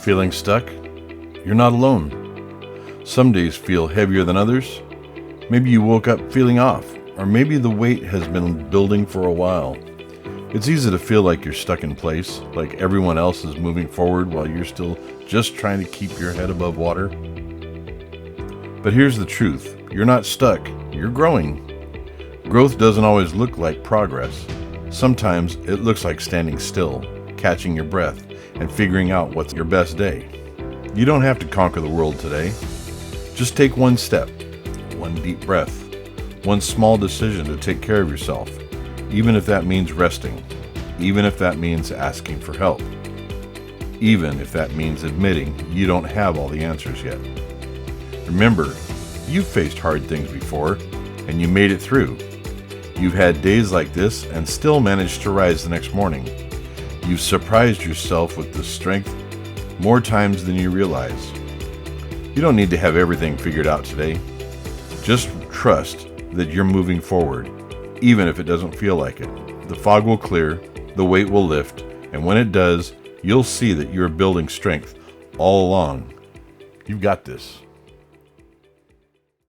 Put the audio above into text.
Feeling stuck? You're not alone. Some days feel heavier than others. Maybe you woke up feeling off, or maybe the weight has been building for a while. It's easy to feel like you're stuck in place, like everyone else is moving forward while you're still just trying to keep your head above water. But here's the truth. You're not stuck. You're growing. Growth doesn't always look like progress. Sometimes it looks like standing still, catching your breath, and figuring out what's your best day. You don't have to conquer the world today. Just take one step, one deep breath, one small decision to take care of yourself, even if that means resting, even if that means asking for help, even if that means admitting you don't have all the answers yet. Remember, you've faced hard things before, and you made it through. You've had days like this and still managed to rise the next morning. You've surprised yourself with the strength more times than you realize. You don't need to have everything figured out today. Just trust that you're moving forward, even if it doesn't feel like it. The fog will clear, the weight will lift, and when it does, you'll see that you're building strength all along. You've got this.